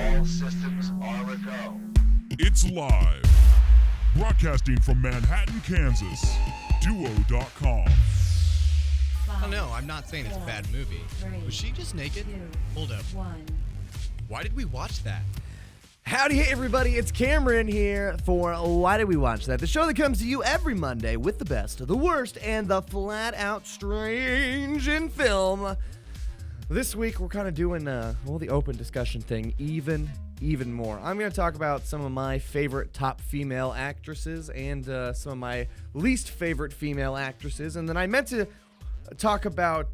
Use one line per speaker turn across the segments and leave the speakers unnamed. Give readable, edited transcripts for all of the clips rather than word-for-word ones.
All systems are a go.
It's live. Broadcasting from Manhattan, Kansas. Duo.com.
Oh no, I'm not saying it's a bad movie. Was she just naked? Hold up. Why did we watch that?
Howdy, hey everybody, it's Cameron here for Why Did We Watch That? The show that comes to you every Monday with the best, the worst, and the flat-out strange in film. This week, we're kind of doing, the open discussion thing even more. I'm going to talk about some of my favorite top female actresses and some of my least favorite female actresses. And then I meant to talk about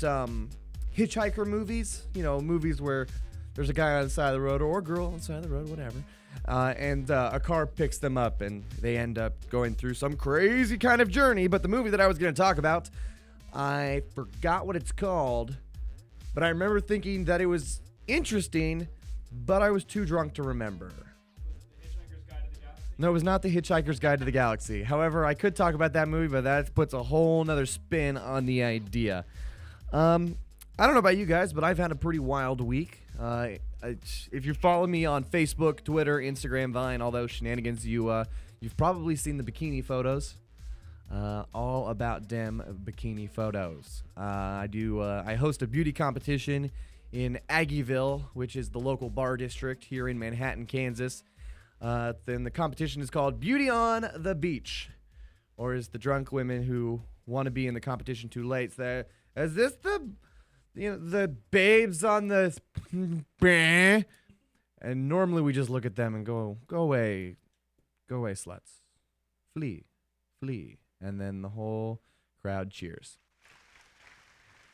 hitchhiker movies, movies where there's a guy on the side of the road or a girl on the side of the road, whatever, and a car picks them up and they end up going through some crazy kind of journey. But the movie that I was going to talk about, I forgot what it's called, but I remember thinking that it was interesting, but I was too drunk to remember. No, it was not The Hitchhiker's Guide to the Galaxy. However, I could talk about that movie, but that puts a whole nother spin on the idea. I don't know about you guys, but I've had a pretty wild week. If you follow me on Facebook, Twitter, Instagram, Vine, all those shenanigans, you've probably seen the bikini photos. All about dem bikini photos. I host a beauty competition in Aggieville, which is the local bar district here in Manhattan, Kansas. Then the competition is called Beauty on the Beach, or is the drunk women who want to be in the competition too late say, is this the babes on the and normally we just look at them and go away, sluts, flee, and then the whole crowd cheers.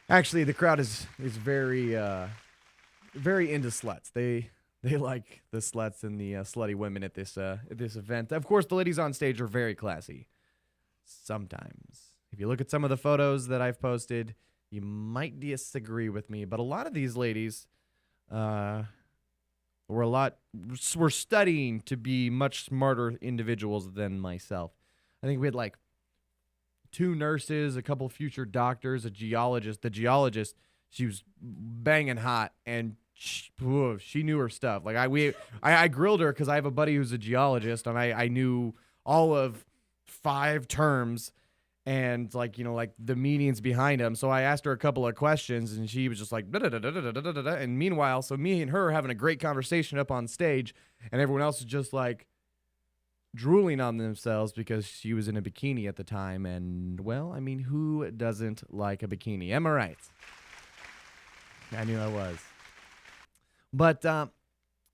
Actually, the crowd is very into sluts. They like the sluts and the slutty women at this event. Of course, the ladies on stage are very classy. Sometimes, if you look at some of the photos that I've posted, you might disagree with me, but a lot of these ladies were studying to be much smarter individuals than myself. I think we had like 2 nurses, a couple future doctors, a geologist. The geologist, she was banging hot, and she knew her stuff. Like I grilled her because I have a buddy who's a geologist, and I knew all of 5 terms and like the meanings behind them. So I asked her a couple of questions, and she was just like, da-da-da-da-da-da-da-da. And meanwhile, so me and her are having a great conversation up on stage, and everyone else is just like drooling on themselves because she was in a bikini at the time. And well, I mean, who doesn't like a bikini? Am I right? I knew I was. But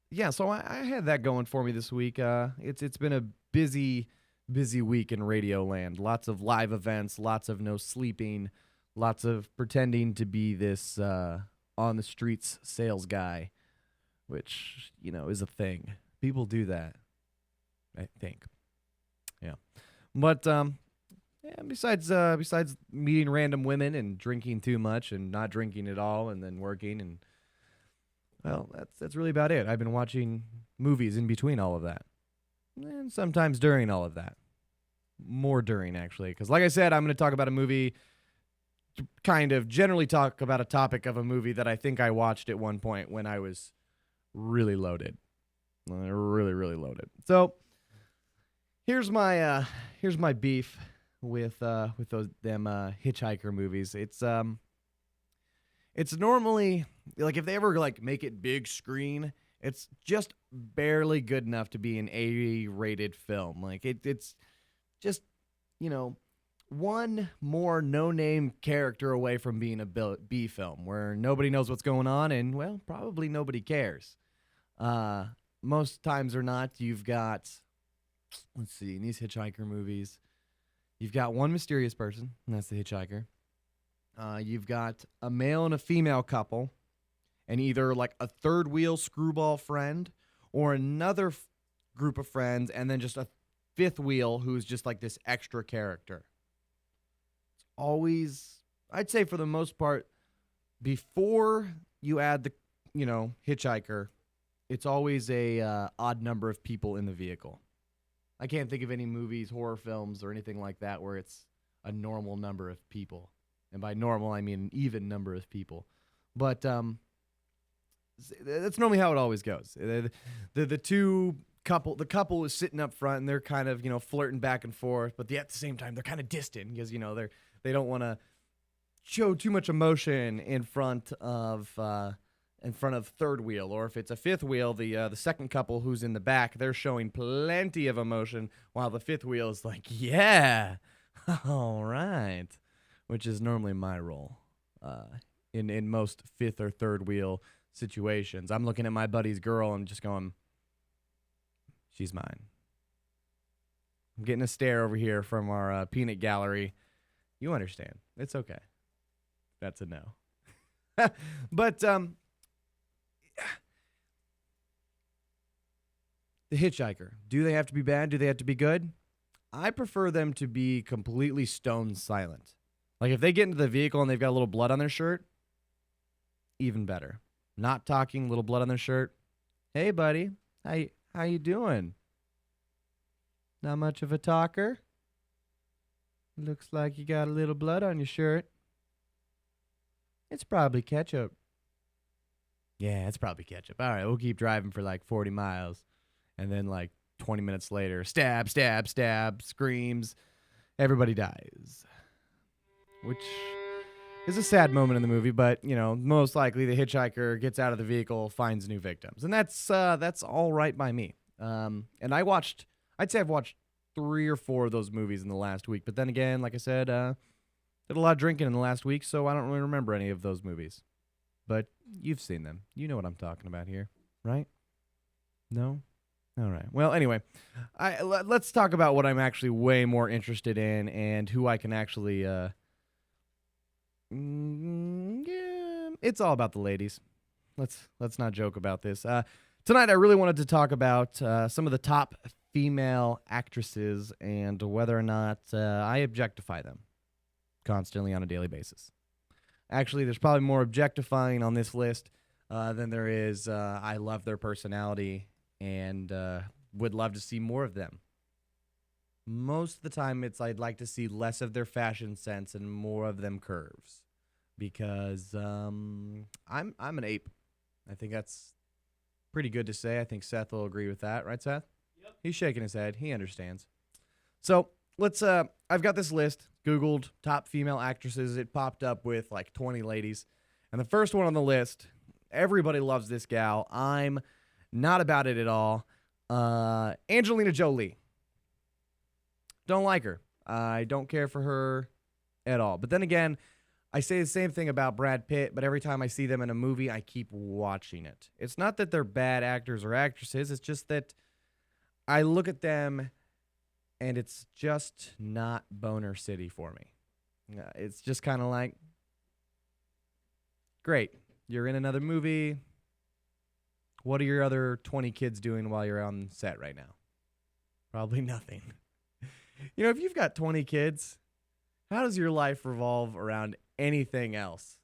yeah, so I had that going for me this week. It's been a busy week in Radio Land. Lots of live events, lots of no sleeping, lots of pretending to be this on the streets sales guy, which is a thing. People do that, I think. Yeah, but besides meeting random women and drinking too much and not drinking at all and then working, and well, that's really about it. I've been watching movies in between all of that. And sometimes during all of that. More during, actually. Because like I said, I'm going to talk about a movie, kind of generally talk about a topic of a movie that I think I watched at one point when I was really loaded. Really, really loaded. So here's my beef with them hitchhiker movies. It's normally, like, if they ever like make it big screen, it's just barely good enough to be an A-rated film. Like it's just, one more no-name character away from being a B film where nobody knows what's going on and, well, probably nobody cares. Most times or not, you've got, let's see, in these hitchhiker movies, you've got one mysterious person, and that's the hitchhiker. You've got a male and a female couple, and either like a third wheel screwball friend or another group of friends, and then just a 5th wheel who's just like this extra character. It's always, I'd say for the most part, before you add the, hitchhiker, it's always a odd number of people in the vehicle. I can't think of any movies, horror films, or anything like that where it's a normal number of people. And by normal, I mean an even number of people. But That's normally how it always goes. The couple is sitting up front and they're kind of, flirting back and forth, but at the same time they're kind of distant because, they don't want to show too much emotion in front of third wheel. Or if it's a fifth wheel, the second couple who's in the back, they're showing plenty of emotion while the fifth wheel is like, yeah, all right, which is normally my role in most fifth or third wheel situations. I'm looking at my buddy's girl and just going, she's mine. I'm getting a stare over here from our peanut gallery. You understand. It's okay. That's a no. But the hitchhiker, do they have to be bad? Do they have to be good? I prefer them to be completely stone silent. Like if they get into the vehicle and they've got a little blood on their shirt, even better. Not talking, little blood on their shirt. Hey, buddy, how you doing? Not much of a talker? Looks like you got a little blood on your shirt. It's probably ketchup. Yeah, it's probably ketchup. All right, we'll keep driving for like 40 miles. And then like 20 minutes later, stab, stab, stab, screams. Everybody dies. Which is a sad moment in the movie, but, most likely the hitchhiker gets out of the vehicle, finds new victims. And that's all right by me. And I'd say I've watched 3 or 4 of those movies in the last week. But then again, like I said, did a lot of drinking in the last week, so I don't really remember any of those movies. But you've seen them. You know what I'm talking about here, right? No? All right. Well, anyway, let's talk about what I'm actually way more interested in and who I can actually... it's all about the ladies. Let's not joke about this. Tonight, I really wanted to talk about some of the top female actresses and whether or not I objectify them constantly on a daily basis. Actually, there's probably more objectifying on this list than there is I love their personality and would love to see more of them. Most of the time, it's I'd like to see less of their fashion sense and more of them curves, because I'm an ape. I think that's pretty good to say. I think Seth will agree with that, right, Seth? Yep. He's shaking his head. He understands. So let's. I've got this list. Googled top female actresses. It popped up with like 20 ladies, and the first one on the list. Everybody loves this gal. I'm not about it at all. Angelina Jolie. Don't like her. I don't care for her at all. But then again, I say the same thing about Brad Pitt, but every time I see them in a movie, I keep watching it. It's not that they're bad actors or actresses. It's just that I look at them, and it's just not Boner City for me. It's just kind of like, great, you're in another movie. What are your other 20 kids doing while you're on set right now? Probably nothing. If you've got 20 kids, how does your life revolve around anything else?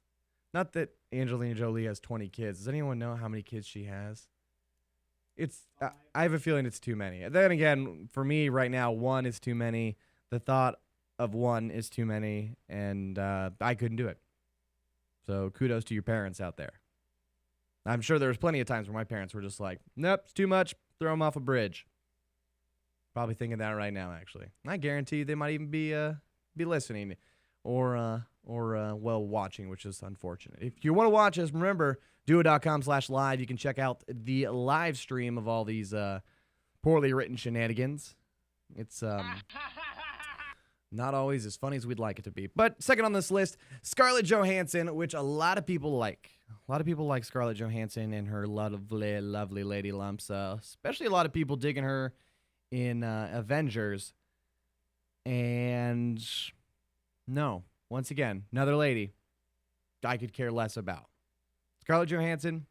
Not that Angelina Jolie has 20 kids. Does anyone know how many kids she has? I have a feeling it's too many. Then again, for me right now, 1 is too many. The thought of 1 is too many, and I couldn't do it. So kudos to your parents out there. I'm sure there was plenty of times where my parents were just like, nope, it's too much. Throw them off a bridge. Probably thinking that right now, actually. I guarantee they might even be listening or watching, which is unfortunate. If you want to watch us, remember, duo.com/live. You can check out the live stream of all these poorly written shenanigans. It's not always as funny as we'd like it to be. But second on this list, Scarlett Johansson, which a lot of people like. A lot of people like Scarlett Johansson and her lovely, lovely lady lumps. Especially a lot of people digging her in Avengers. And no, once again, another lady I could care less about. Scarlett Johansson,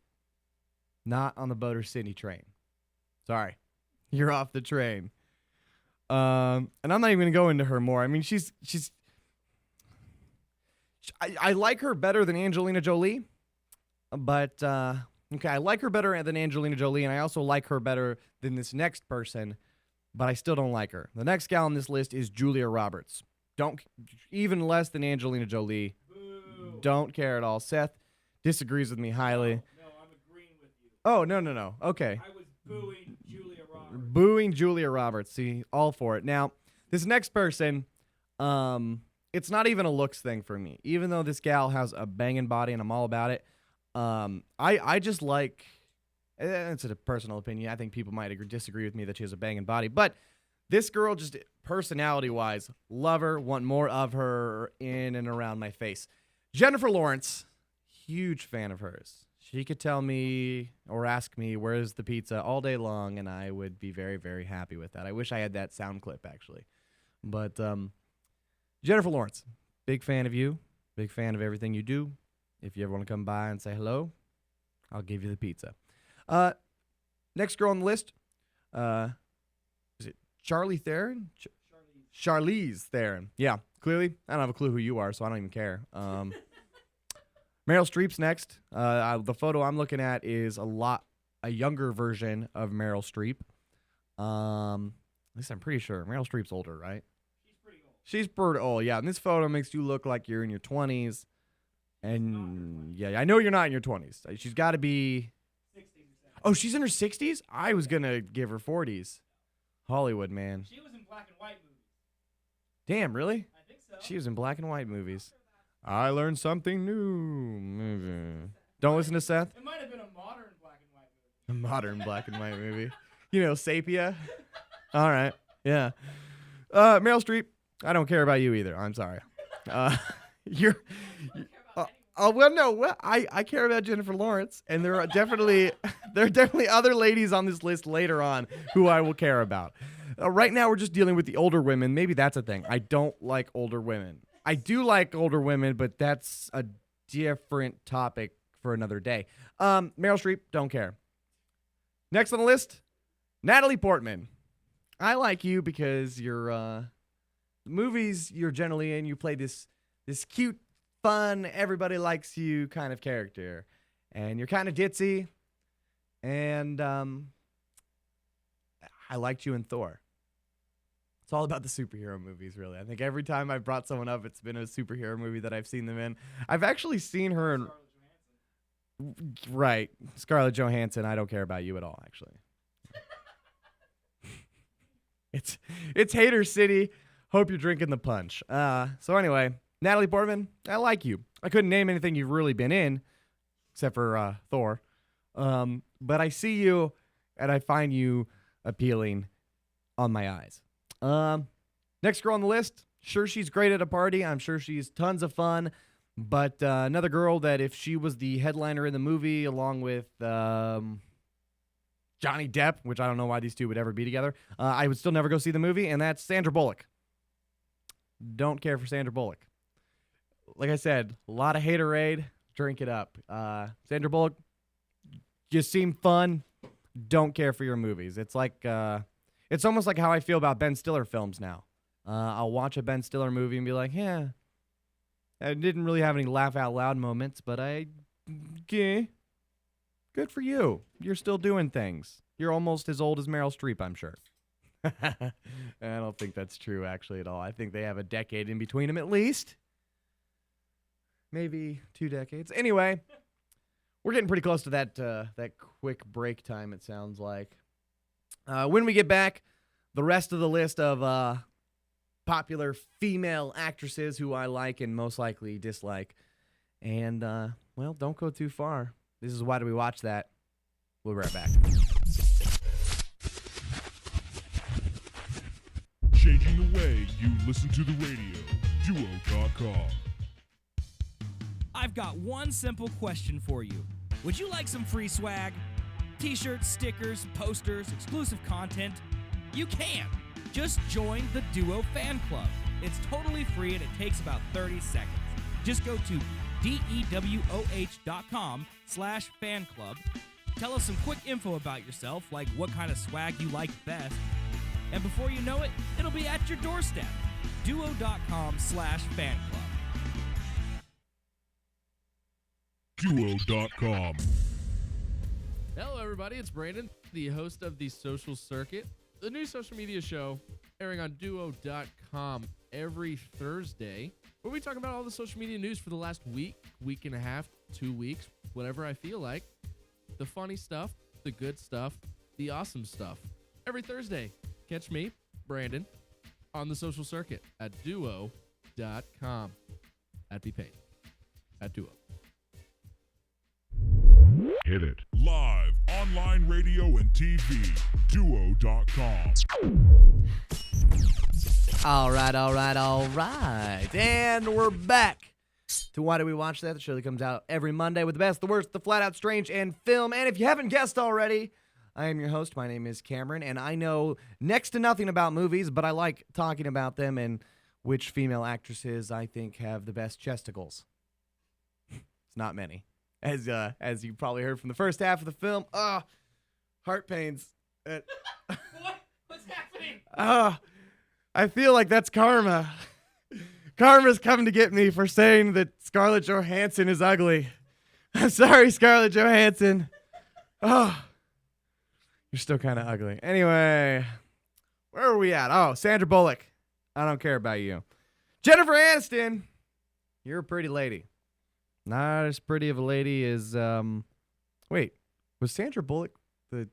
not on the Boner City train. Sorry, you're off the train. And I'm not even going to go into her more. I mean, I like her better than Angelina Jolie. But, okay, I like her better than Angelina Jolie, and I also like her better than this next person, but I still don't like her. The next gal on this list is Julia Roberts. Even less than Angelina Jolie. Boo. Don't care at all. Seth disagrees with me highly.
No, I'm agreeing
Oh, no. Okay.
I was booing Julia Roberts.
Booing Julia Roberts. See, all for it. Now, this next person, it's not even a looks thing for me. Even though this gal has a banging body and I'm all about it, I just like, it's a personal opinion. I think people might disagree with me that she has a banging body, but this girl, just personality-wise, love her, want more of her in and around my face. Jennifer Lawrence, huge fan of hers. She could tell me or ask me, where's the pizza, all day long, and I would be very, very happy with that. I wish I had that sound clip, actually. But Jennifer Lawrence, big fan of you, big fan of everything you do. If you ever want to come by and say hello, I'll give you the pizza. Next girl on the list, is it Charlie Theron? Charlize Theron. Yeah, clearly. I don't have a clue who you are, so I don't even care. Meryl Streep's next. The photo I'm looking at is a younger version of Meryl Streep. At least I'm pretty sure. Meryl Streep's older, right?
She's pretty old.
She's pretty old, yeah. And this photo makes you look like you're in your 20s. And, yeah, I know you're not in your 20s. She's got to be...
60s or 70s.
Oh, she's in her 60s? I was going to give her 40s. Hollywood, man.
She was in black and white movies.
Damn, really?
I think so.
She was in black and white movies. I learned something new. Maybe. Don't listen to Seth.
It might have been a modern black and white movie.
A modern black and white movie. You know, Sapia. All right. Yeah. Meryl Streep, I don't care about you either. I'm sorry. You're... well, no. I care about Jennifer Lawrence, and there are definitely other ladies on this list later on who I will care about. Right now, we're just dealing with the older women. Maybe that's a thing. I don't like older women. I do like older women, but that's a different topic for another day. Meryl Streep, don't care. Next on the list, Natalie Portman. I like you because you're movies you're generally in. You play this cute, fun, everybody likes you kind of character, and you're kind of ditzy. And I liked you in Thor. It's all about the superhero movies, really. I think every time I've brought someone up, it's been a superhero movie that I've seen them in. I've actually seen her in... Right. Scarlett Johansson, I don't care about you at all, actually. It's Hater City. Hope you're drinking the punch. So anyway, Natalie Portman, I like you. I couldn't name anything you've really been in, except for Thor. But I see you, and I find you appealing on my eyes. Next girl on the list, sure she's great at a party. I'm sure she's tons of fun. But another girl that if she was the headliner in the movie along with Johnny Depp, which I don't know why these two would ever be together, I would still never go see the movie, and that's Sandra Bullock. Don't care for Sandra Bullock. Like I said, a lot of haterade. Drink it up. Sandra Bullock, you seem fun. Don't care for your movies. It's like... It's almost like how I feel about Ben Stiller films now. I'll watch a Ben Stiller movie and be like, yeah, I didn't really have any laugh out loud moments, but okay, good for you. You're still doing things. You're almost as old as Meryl Streep, I'm sure. I don't think that's true, actually, at all. I think they have a decade in between them at least. Maybe 2 decades. Anyway, we're getting pretty close to that quick break time, it sounds like. When we get back, the rest of the list of popular female actresses who I like and most likely dislike. And, well, don't go too far. This is Why Do We Watch That? We'll be right back.
Changing the way you listen to the radio. Duo.com.
I've got one simple question for you. Would you like some free swag? T-shirts, stickers, posters, exclusive content? You can. Just join the Duo Fan Club. It's totally free and it takes about 30 seconds. Just go to dewoh.com/fan club. Tell us some quick info about yourself, like what kind of swag you like best. And before you know it, it'll be at your doorstep. Duo.com/fan club.
Duo.com.
Hello, everybody. It's Brandon, the host of The Social Circuit, the new social media show airing on Duo.com every Thursday, where we talk about all the social media news for the last week and a half, 2 weeks, whatever I feel like. The funny stuff, the good stuff, the awesome stuff. Every Thursday, catch me, Brandon, on the social circuit at duo.com. At BPain. At Duo.
Hit it. Live, online radio and TV. Duo.com.
All right. And we're back to Why Do We Watch That? The show that comes out every Monday with the best, the worst, the flat out strange, and film. And if you haven't guessed already, I am your host. My name is Cameron, and I know next to nothing about movies, but I like talking about them and which female actresses I think have the best chesticles. It's not many. As you probably heard from the first half of the film, heart pains.
What? What's happening?
I feel like that's karma. Karma's coming to get me for saying that Scarlett Johansson is ugly. I'm sorry, Scarlett Johansson. Oh, you're still kind of ugly. Anyway, where are we at? Oh, Sandra Bullock. I don't care about you. Jennifer Aniston. You're a pretty lady. Not as pretty of a lady as, wait, was Sandra Bullock the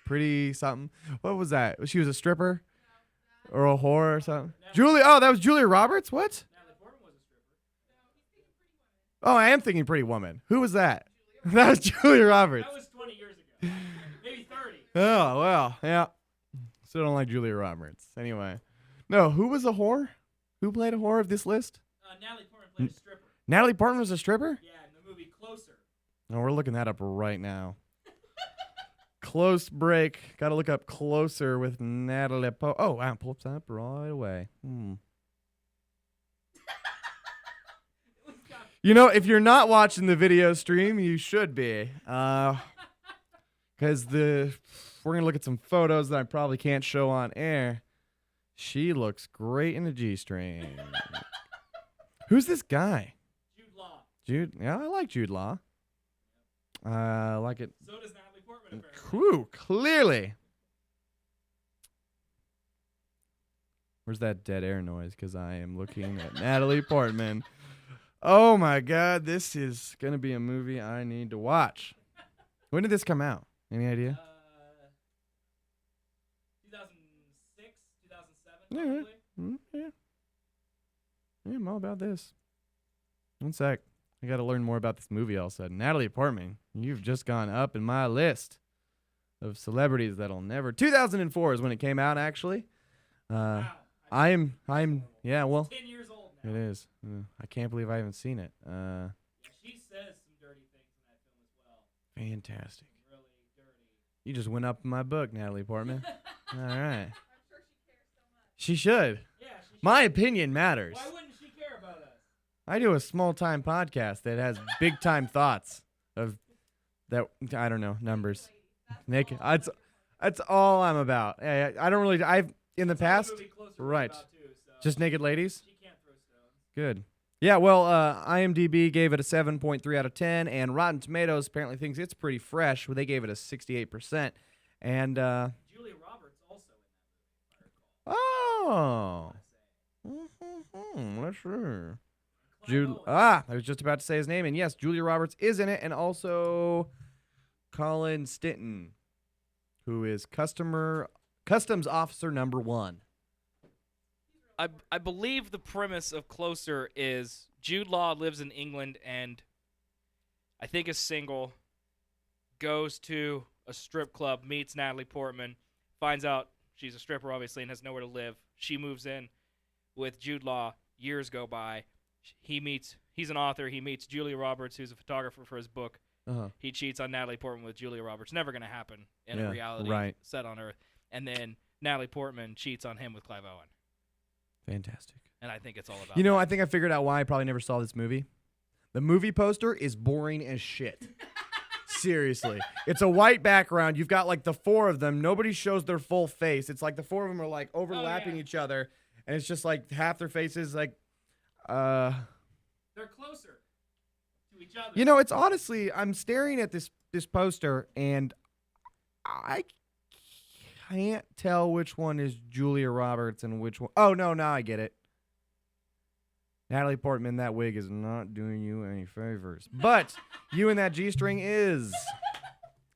pretty something? What was that? She was a stripper? Or a whore or something? That was Julia Roberts? What?
Natalie Portman was a stripper.
Oh, I am thinking Pretty Woman. Who was that? That was Julia Roberts.
That was 20 years ago. Maybe 30.
Oh, well, yeah. Still don't like Julia Roberts. Anyway. No, who was a whore? Who played a whore of this list?
Natalie Portman played a stripper.
Natalie Portman was a stripper?
Yeah, in the movie Closer.
No, we're looking that up right now. Close break. Got to look up Closer with Natalie Oh, wow. Pull up right away. You know, if you're not watching the video stream, you should be. Because we're going to look at some photos that I probably can't show on air. She looks great in a G-string. Who's this guy?
Jude Law.
Yeah, I like Jude Law. I like it.
So does Natalie Portman, apparently.
Whew, clearly. Where's that dead air noise? Because I am looking at Natalie Portman. Oh, my God. This is going to be a movie I need to watch. When did this come out? Any idea?
2006, 2007,
Yeah,
probably.
Yeah, I'm all about this. One sec. I got to learn more about this movie all of a sudden. Natalie Portman, you've just gone up in my list of celebrities that'll never... 2004 is when it came out, actually.
Wow.
I'm, yeah, well,
10 years old now.
it is. I can't believe I haven't seen it.
Yeah, she says some dirty things in that film as well.
Fantastic.
Really dirty.
You just went up in my book, Natalie Portman. All right.
I'm sure she cares so much.
She should.
Yeah, she
My opinion matters.
Why wouldn't she care about us?
I do a small-time podcast that has big-time thoughts of that, I don't know, numbers. Naked. That's all I'm about. I don't really, in the past,
Movie Closer was
right.
about too, so
just naked ladies?
she can't throw stones.
Good. Yeah, well, IMDb gave it a 7.3 out of 10, and Rotten Tomatoes apparently thinks it's pretty fresh. Well, they gave it a 68%. And,
Julia Roberts also in that movie, if I recall.
oh. Let's see. I was just about to say his name, and yes, Julia Roberts is in it, and also Colin Stinton, who is customs officer number 1.
I believe the premise of Closer is Jude Law lives in England and I think is single, goes to a strip club, meets Natalie Portman, finds out she's a stripper obviously and has nowhere to live. She moves in with Jude Law. Years go by. He's an author. He meets Julia Roberts, who's a photographer for his book.
Uh-huh.
He cheats on Natalie Portman with Julia Roberts. Never going to happen in a reality set on Earth. And then Natalie Portman cheats on him with Clive Owen.
Fantastic.
And I think it's all about
You know, I think I figured out why I probably never saw this movie. The movie poster is boring as shit. Seriously. It's a white background. You've got like the 4 of them. Nobody shows their full face. It's like the 4 of them are like overlapping each other. And it's just like half their faces like...
They're closer to each other.
You know, it's honestly, I'm staring at this poster and I can't tell which one is Julia Roberts and which one. Oh, no, now I get it. Natalie Portman, that wig is not doing you any favors. But you and that G-string is.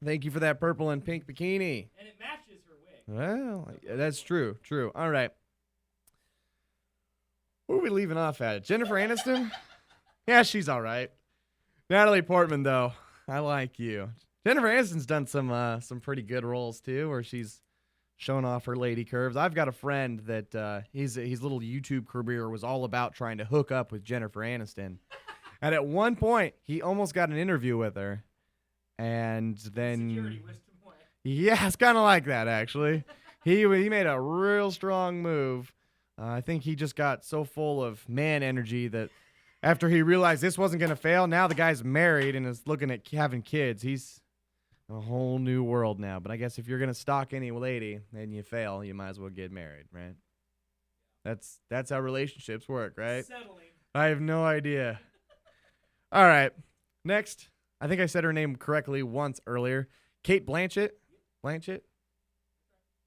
Thank you for that purple and pink bikini.
And it matches her wig.
Well, that's true. True. All right. Who are we leaving off at? Jennifer Aniston? Yeah, she's all right. Natalie Portman, though, I like you. Jennifer Aniston's done some pretty good roles too, where she's showing off her lady curves. I've got a friend that his little YouTube career was all about trying to hook up with Jennifer Aniston, and at one point he almost got an interview with her, and then
Security whisked him away.
yeah, it's kind of like that actually. He made a real strong move. I think he just got so full of man energy that after he realized this wasn't going to fail, now the guy's married and is looking at having kids. He's a whole new world now. But I guess if you're going to stalk any lady and you fail, you might as well get married, right? That's how relationships work, right?
Settling.
I have no idea. All right. Next, I think I said her name correctly once earlier. Kate Blanchett. Blanchett?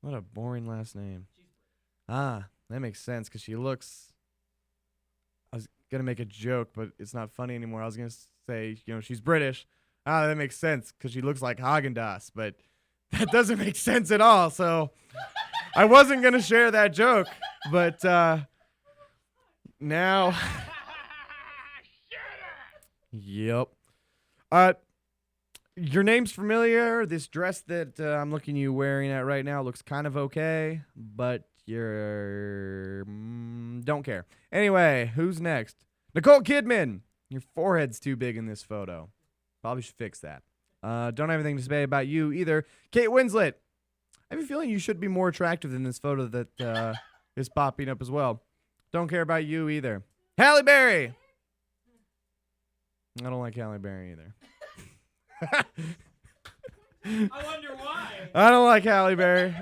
What a boring last name. Ah, that makes sense because she looks... I was going to make a joke, but it's not funny anymore. I was going to say, she's British. Ah, that makes sense because she looks like Haagen-Dazs, but that doesn't make sense at all. So I wasn't going to share that joke, but now... Yep. Your name's familiar. This dress that I'm looking you wearing at right now looks kind of okay, but you're don't care. Anyway, who's next? Nicole Kidman. Your forehead's too big in this photo. Probably should fix that. Don't have anything to say about you either. Kate Winslet. I have a feeling you should be more attractive than this photo that is popping up as well. Don't care about you either. Halle Berry. I don't like Halle Berry either.
I wonder why.
I don't like Halle Berry.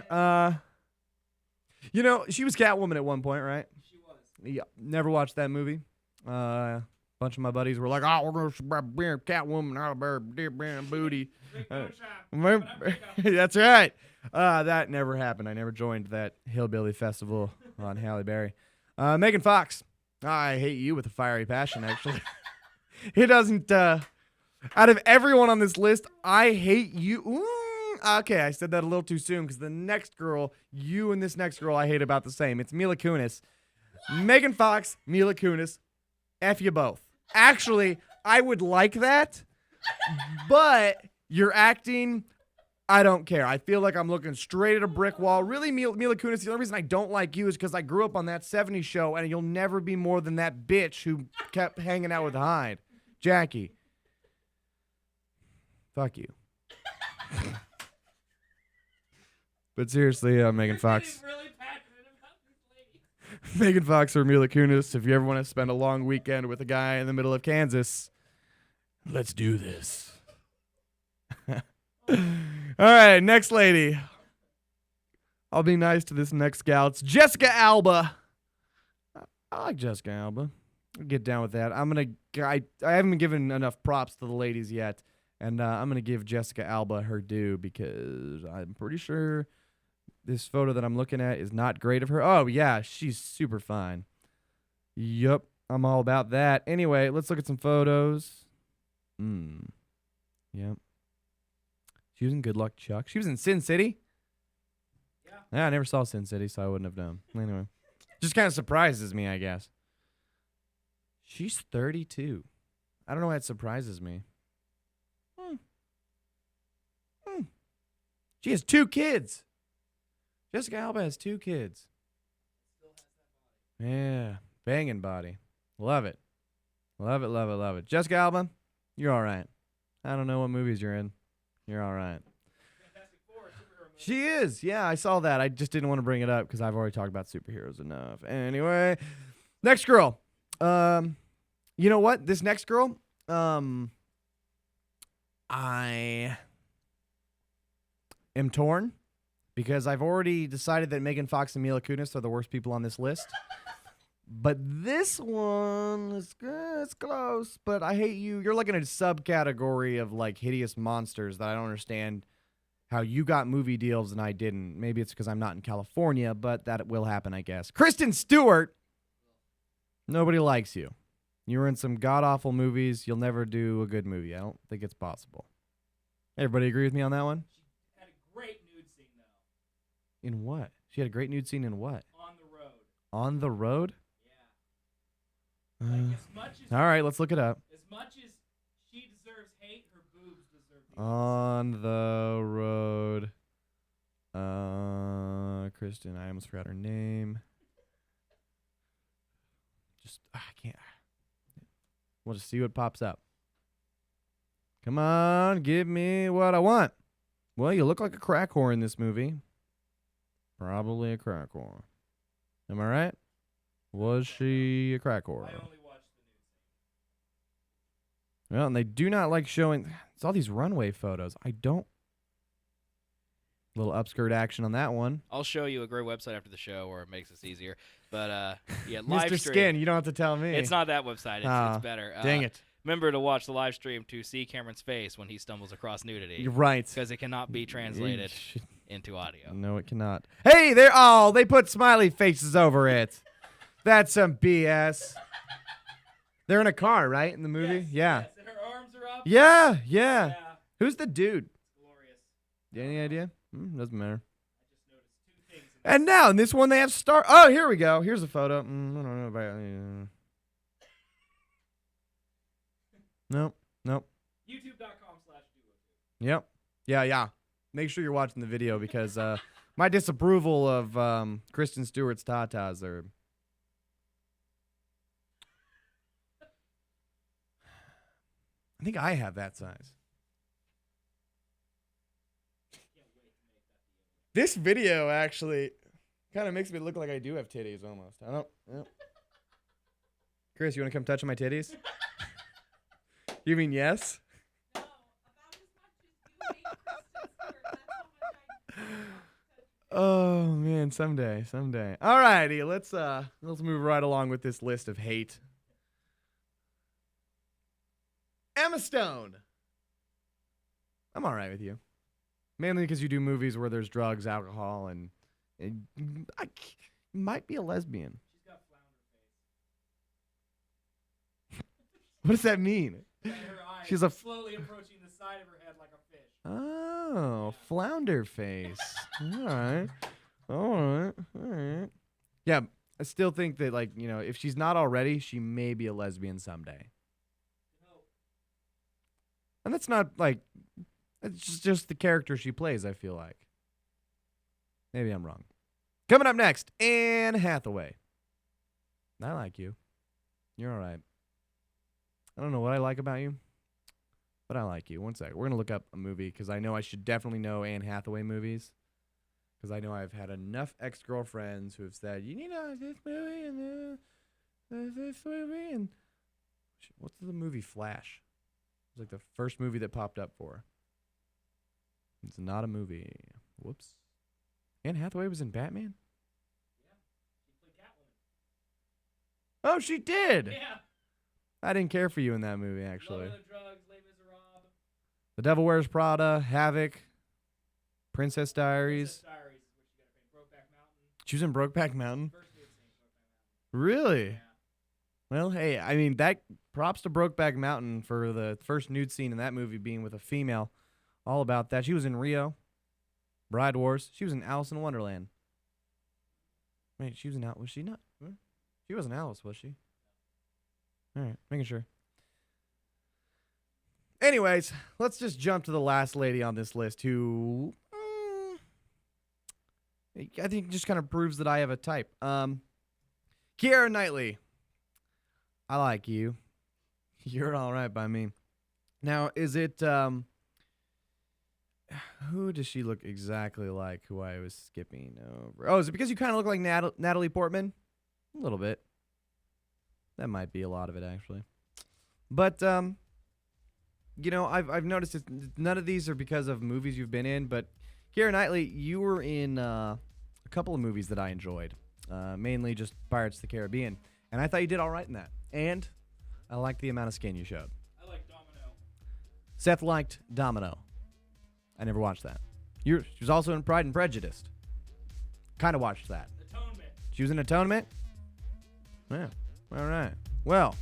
She was Catwoman at one point, right?
She was.
Yeah, never watched that movie. A bunch of my buddies were like, "Oh, we're gonna Catwoman, Halle Berry, booty." That's right. That never happened. I never joined that hillbilly festival on Halle Berry. Megan Fox. I hate you with a fiery passion, actually. It doesn't, out of everyone on this list, I hate you. Okay, I said that a little too soon because the next girl, you and this next girl, I hate about the same. It's Mila Kunis. Megan Fox, Mila Kunis, F you both. Actually, I would like that, but your acting, I don't care. I feel like I'm looking straight at a brick wall. Really, Mila Kunis, the only reason I don't like you is because I grew up on that 70s show, and you'll never be more than that bitch who kept hanging out with Hyde. Jackie. Fuck you. But seriously, Megan Fox.
Really passionate about this lady.
Megan Fox or Mila Kunis, if you ever want to spend a long weekend with a guy in the middle of Kansas, let's do this. All right, next lady. I'll be nice to this next gal. It's Jessica Alba. I like Jessica Alba. I'll get down with that. I haven't been given enough props to the ladies yet, and I'm gonna give Jessica Alba her due because I'm pretty sure this photo that I'm looking at is not great of her. Oh yeah, she's super fine. Yup, I'm all about that. Anyway, let's look at some photos. Yep. She was in Good Luck Chuck. She was in Sin City. Yeah, I never saw Sin City, so I wouldn't have known. Anyway, just kind of surprises me, I guess. She's 32. I don't know why it surprises me. She has 2 kids. Jessica Alba has 2 kids. Yeah, banging body. Love it. Love it, love it, love it. Jessica Alba, you're all right. I don't know what movies you're in. You're all right. She is. Yeah, I saw that. I just didn't want to bring it up because I've already talked about superheroes enough. Anyway, next girl. You know what? This next girl, I am torn because I've already decided that Megan Fox and Mila Kunis are the worst people on this list. But this one is good. It's close. But I hate you. You're like in a subcategory of like hideous monsters that I don't understand how you got movie deals and I didn't. Maybe it's because I'm not in California, but that will happen, I guess. Kristen Stewart. Nobody likes you. You were in some god-awful movies. You'll never do a good movie. I don't think it's possible. Everybody agree with me on that one?
She had a great nude scene though.
In what? She had a great nude scene in what?
On the road.
On the road?
Yeah. Like as much as
All right, let's look it up.
as much as she deserves hate, her boobs deserve the
On the road. Kristen, I almost forgot her name. I can't. We'll just see what pops up. Come on, give me what I want. Well, you look like a crack whore in this movie. Probably a crack whore. Am I right? Was she a crack whore?
I only watched the nude scene.
Well, and they do not like showing. It's all these runway photos. I don't. Little upskirt action on that one.
I'll show you a great website after the show where it makes this easier. But yeah, live
Mr.
stream.
Skin, you don't have to tell me.
It's not that website. It's better.
Dang it.
Remember to watch the live stream to see Cameron's face when he stumbles across nudity.
You're right.
Because it cannot be translated into audio.
No, it cannot. Hey, they put smiley faces over it. That's some BS. They're in a car, right? In the movie?
Yes,
Yeah.
yes, and her arms are up.
Yeah.
Yeah.
Who's the dude?
Glorious.
You any idea? Doesn't matter.
I just noticed two things. In
And now in this one they have star. Oh, here we go. Here's a photo. I don't know about. Nope.
YouTube.com/duo.
Yep. Yeah. Make sure you're watching the video because my disapproval of Kristen Stewart's tatas are. I think I have that size. This video actually kind of makes me look like I do have titties almost. I don't. Yep. Chris, you want to come touch my titties? You mean yes?
No, about as much as you hate Kristen Stewart. That's how much I
Oh man, someday. Alrighty, let's move right along with this list of hate. Emma Stone. I'm all right with you, mainly because you do movies where there's drugs, alcohol, and I might be a lesbian.
She's got flounder face.
What does that mean?
And her eyes
She's a
slowly approaching the side of her head like a fish.
Oh, flounder face. All right. Yeah, I still think that, like, you know, if she's not already, she may be a lesbian someday. And that's not, like, it's just the character she plays, I feel like. Maybe I'm wrong. Coming up next, Anne Hathaway. I like you. You're all right. I don't know what I like about you, but I like you. One sec. We're going to look up a movie because I know I should definitely know Anne Hathaway movies. Because I know I've had enough ex-girlfriends who have said, you need to watch this movie and this movie. And what's the movie Flash? It's like the first movie that popped up for her. It's not a movie. Whoops. Anne Hathaway was in Batman?
Yeah. She played Catwoman.
Oh, she did.
Yeah.
I didn't care for you in that movie, actually.
Love of the Drugs, Les Miserables.
The Devil Wears Prada, Havoc, Princess Diaries.
Princess Diaries is what you gotta pay. Brokeback Mountain.
She was in Brokeback Mountain.
First nude scene, Brokeback Mountain.
Really?
Yeah.
Well, hey, I mean, that props to Brokeback Mountain for the first nude scene in that movie being with a female. All about that. She was in Rio, Bride Wars. She was in Alice in Wonderland. Wait, she was in Alice. Was she not? She wasn't Alice, was she? All right, making sure. Anyways, let's just jump to the last lady on this list who I think just kind of proves that I have a type. Keira Knightley. I like you. You're all right by me. Now, is it who does she look exactly like who I was skipping over? Oh, is it because you kind of look like Natalie Portman? A little bit. That might be a lot of it, actually. But, you know, I've noticed none of these are because of movies you've been in, but Keira Knightley, you were in a couple of movies that I enjoyed, mainly just Pirates of the Caribbean, and I thought you did all right in that, and I liked the amount of skin you showed.
I like Domino.
Seth liked Domino. I never watched that. She was also in Pride and Prejudice. Kind of watched that.
Atonement.
She was in Atonement? Yeah. All right. Well,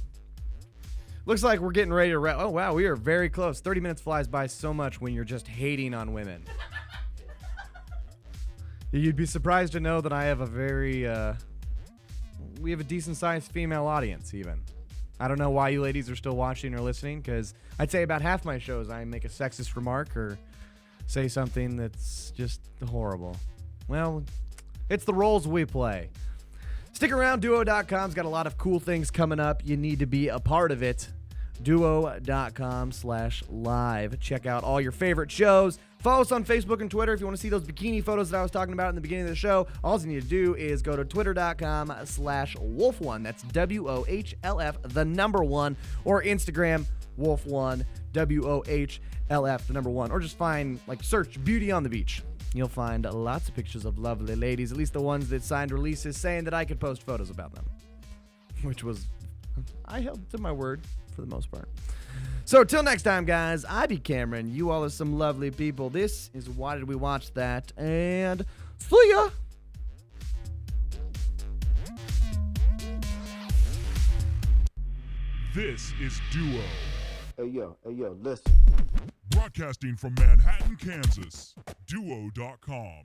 Looks like we're getting ready to wrap. Oh, wow, we are very close. 30 minutes flies by so much when you're just hating on women. You'd be surprised to know that I have a very, we have a decent-sized female audience, even. I don't know why you ladies are still watching or listening, because I'd say about half my shows I make a sexist remark or say something that's just horrible. Well, it's the roles we play. Stick around. Duo.com's got a lot of cool things coming up. You need to be a part of it. Duo.com/live. Check out all your favorite shows. Follow us on Facebook and Twitter if you want to see those bikini photos that I was talking about in the beginning of the show. All you need to do is go to twitter.com/wolf1. That's WOHLF, the number 1. Or Instagram, wolf1, WOHLF, the number 1. Or just find, search Beauty on the Beach. You'll find lots of pictures of lovely ladies, at least the ones that signed releases saying that I could post photos about them. Which was, I held to my word for the most part. So till next time, guys, I be Cameron. You all are some lovely people. This is Why Did We Watch That? And see ya!
This is Duo.
Hey yo, listen.
Broadcasting from Manhattan, Kansas. Duo.com.